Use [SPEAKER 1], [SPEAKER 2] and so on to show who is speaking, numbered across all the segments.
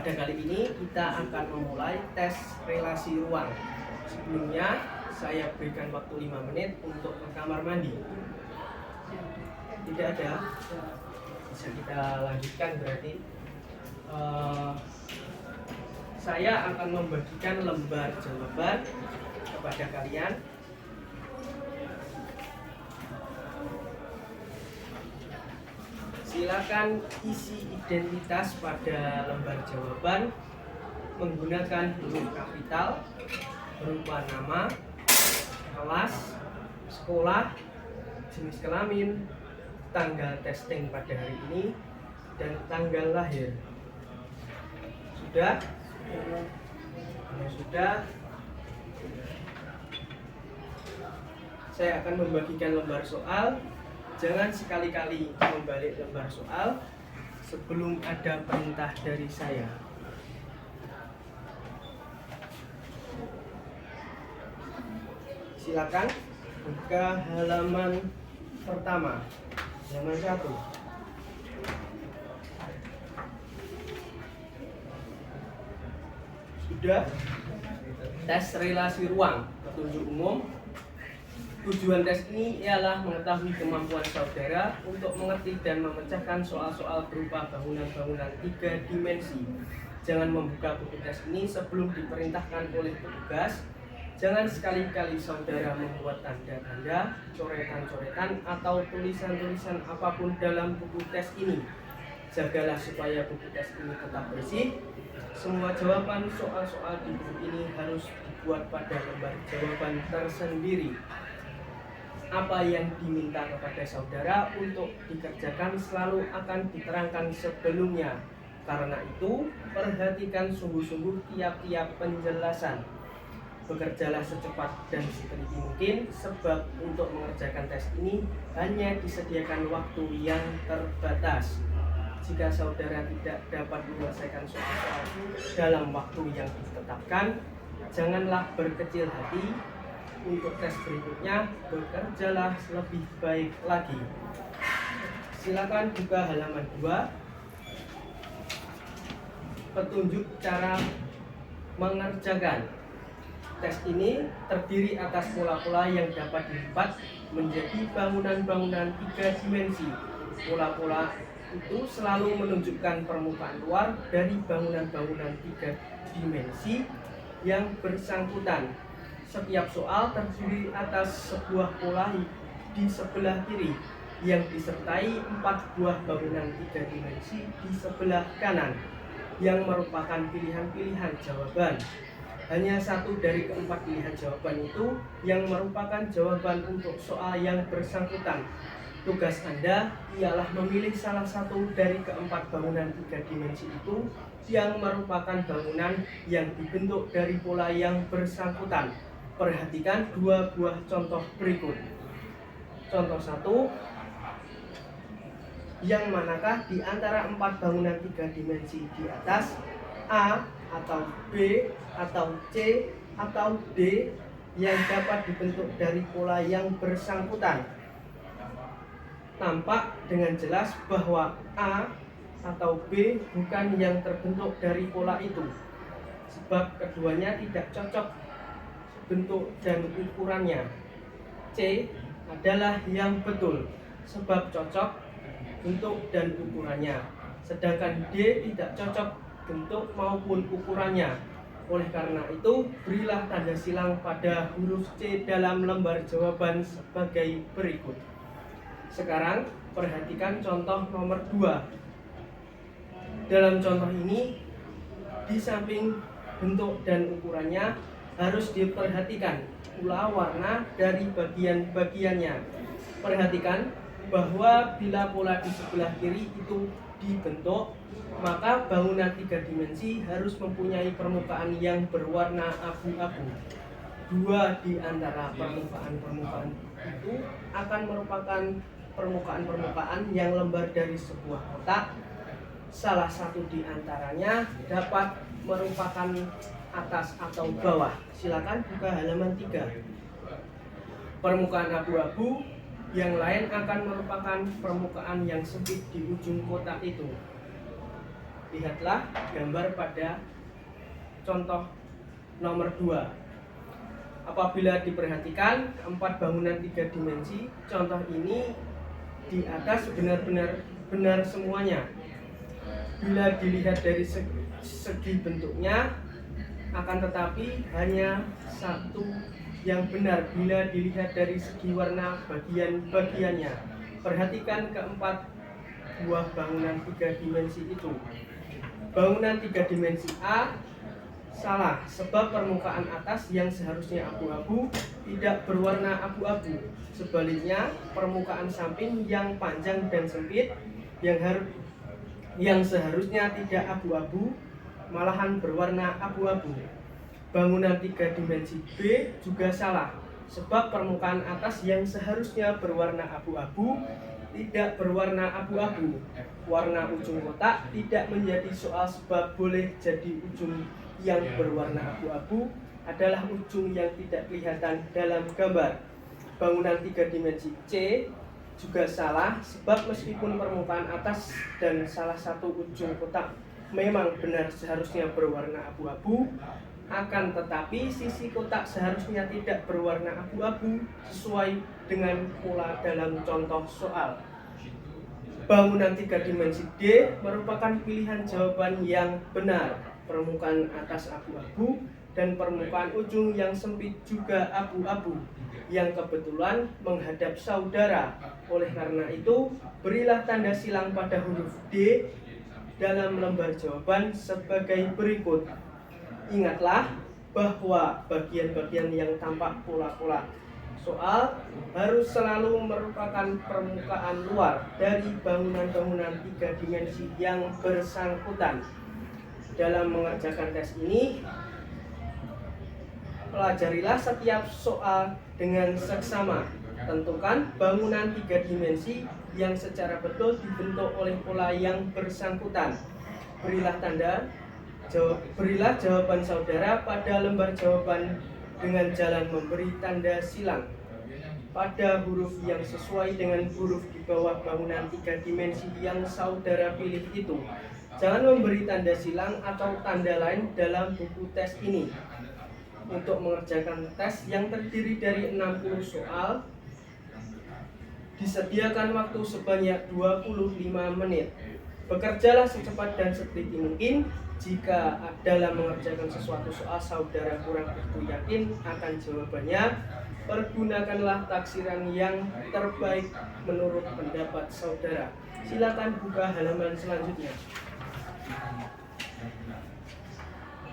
[SPEAKER 1] Pada kali ini kita akan memulai tes relasi ruang. Sebelumnya saya berikan waktu 5 menit untuk ke kamar mandi. Tidak ada, bisa kita lanjutkan berarti. Saya akan membagikan lembar jawaban kepada kalian. Silakan isi identitas pada lembar jawaban menggunakan huruf kapital berupa nama, kelas, sekolah, jenis kelamin, tanggal testing pada hari ini, dan tanggal lahir. Sudah? Kalau sudah, saya akan membagikan lembar soal. Jangan sekali-kali membalik lembar soal sebelum ada perintah dari saya. Silakan buka halaman pertama, halaman 1. Sudah? Tes relasi ruang, petunjuk umum. Tujuan tes ini ialah mengetahui kemampuan saudara untuk mengerti dan memecahkan soal-soal berupa bangunan-bangunan 3 dimensi. Jangan membuka buku tes ini sebelum diperintahkan oleh petugas. Jangan sekali-kali saudara membuat tanda-tanda, coretan-coretan, atau tulisan-tulisan apapun dalam buku tes ini. Jagalah supaya buku tes ini tetap bersih. Semua jawaban soal-soal di buku ini harus dibuat pada lembar jawaban tersendiri. Apa yang diminta kepada saudara untuk dikerjakan selalu akan diterangkan sebelumnya. Karena itu, perhatikan sungguh-sungguh tiap-tiap penjelasan. Bekerjalah secepat dan seteliti mungkin, sebab untuk mengerjakan tes ini hanya disediakan waktu yang terbatas. Jika saudara tidak dapat menyelesaikan soal-soal dalam waktu yang ditetapkan, janganlah berkecil hati. Untuk tes berikutnya, bekerjalah lebih baik lagi. Silakan buka halaman 2. Petunjuk cara mengerjakan. Tes ini terdiri atas pola-pola yang dapat dilipat menjadi bangunan-bangunan 3 dimensi. Pola-pola itu selalu menunjukkan permukaan luar dari bangunan-bangunan 3 dimensi yang bersangkutan. Setiap soal terdiri atas sebuah pola di sebelah kiri yang disertai 4 buah bangunan 3 dimensi di sebelah kanan yang merupakan pilihan-pilihan jawaban. Hanya satu dari keempat pilihan jawaban itu yang merupakan jawaban untuk soal yang bersangkutan. Tugas Anda ialah memilih salah satu dari keempat bangunan 3 dimensi itu yang merupakan bangunan yang dibentuk dari pola yang bersangkutan. Perhatikan 2 buah contoh berikut. Contoh 1, yang manakah di antara 4 bangunan 3 dimensi di atas, A atau B atau C atau D, yang dapat dibentuk dari pola yang bersangkutan? Tampak dengan jelas bahwa A atau B bukan yang terbentuk dari pola itu, sebab keduanya tidak cocok bentuk dan ukurannya. C adalah yang betul, sebab cocok bentuk dan ukurannya, sedangkan D tidak cocok bentuk maupun ukurannya. Oleh karena itu, berilah tanda silang pada huruf C dalam lembar jawaban sebagai berikut. Sekarang perhatikan contoh nomor 2. Dalam contoh ini, di samping bentuk dan ukurannya harus diperhatikan pula warna dari bagian-bagiannya. Perhatikan bahwa bila pola di sebelah kiri itu dibentuk, maka bangunan 3 dimensi harus mempunyai permukaan yang berwarna abu-abu. 2 di antara permukaan-permukaan itu akan merupakan permukaan-permukaan yang lembar dari sebuah kotak. Salah satu di antaranya dapat merupakan atas atau bawah. Silakan buka halaman 3. Permukaan abu-abu yang lain akan merupakan permukaan yang sempit di ujung kotak itu. Lihatlah gambar pada contoh nomor 2. Apabila diperhatikan 4 bangunan 3 dimensi, contoh ini di atas benar-benar benar semuanya. Bila dilihat dari segi bentuknya, akan tetapi hanya satu yang benar bila dilihat dari segi warna bagian-bagiannya. Perhatikan keempat buah bangunan 3 dimensi itu. Bangunan 3 dimensi A salah, sebab permukaan atas yang seharusnya abu-abu tidak berwarna abu-abu. Sebaliknya, permukaan samping yang panjang dan sempit yang seharusnya tidak abu-abu malahan berwarna abu-abu. Bangunan 3 dimensi B juga salah, sebab permukaan atas yang seharusnya berwarna abu-abu tidak berwarna abu-abu. Warna ujung kotak tidak menjadi soal, sebab boleh jadi ujung yang berwarna abu-abu adalah ujung yang tidak kelihatan dalam gambar. Bangunan 3 dimensi C juga salah, sebab meskipun permukaan atas dan salah satu ujung kotak memang benar seharusnya berwarna abu-abu, akan tetapi sisi kotak seharusnya tidak berwarna abu-abu sesuai dengan pola dalam contoh soal. Bangunan 3 dimensi D merupakan pilihan jawaban yang benar. Permukaan atas abu-abu dan permukaan ujung yang sempit juga abu-abu yang kebetulan menghadap saudara. Oleh karena itu, berilah tanda silang pada huruf D dalam lembar jawaban sebagai berikut. Ingatlah bahwa bagian-bagian yang tampak pola-pola soal harus selalu merupakan permukaan luar dari bangunan-bangunan 3 dimensi yang bersangkutan. Dalam mengerjakan tes ini, pelajarilah setiap soal dengan seksama. Tentukan bangunan 3 dimensi yang secara betul dibentuk oleh pola yang bersangkutan. Berilah jawaban saudara pada lembar jawaban dengan jalan memberi tanda silang pada huruf yang sesuai dengan huruf di bawah bangunan 3 dimensi yang saudara pilih itu. Jangan memberi tanda silang atau tanda lain dalam buku tes ini. Untuk mengerjakan tes yang terdiri dari 60 soal, disediakan waktu sebanyak 25 menit. Bekerjalah secepat dan seteliti mungkin. Jika dalam mengerjakan sesuatu soal saudara kurang begitu yakin akan jawabannya, pergunakanlah taksiran yang terbaik menurut pendapat saudara. Silakan buka halaman selanjutnya.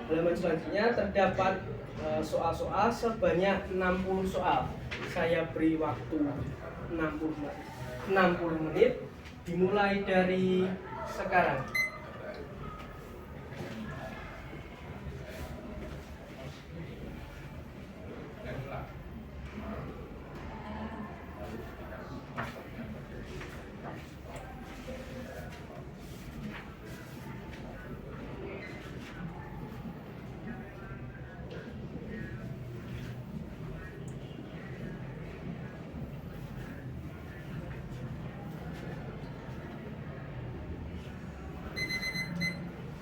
[SPEAKER 1] Halaman selanjutnya terdapat soal-soal sebanyak 60 soal. Saya beri waktu 60 menit dimulai dari sekarang.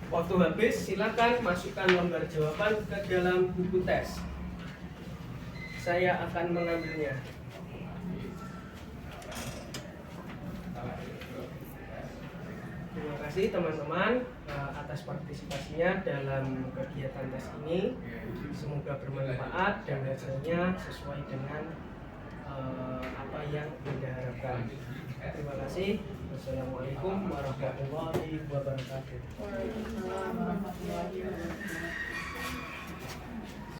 [SPEAKER 1] Waktu habis, silakan masukkan lembar jawaban ke dalam buku tes. Saya akan mengambilnya. Terima kasih teman-teman atas partisipasinya dalam kegiatan tes ini. Semoga bermanfaat dan hasilnya sesuai dengan apa yang Anda harapkan. Terima kasih. Wassalamualaikum warahmatullahi wabarakatuh.
[SPEAKER 2] Waalaikumsalam warahmatullahi wabarakatuh.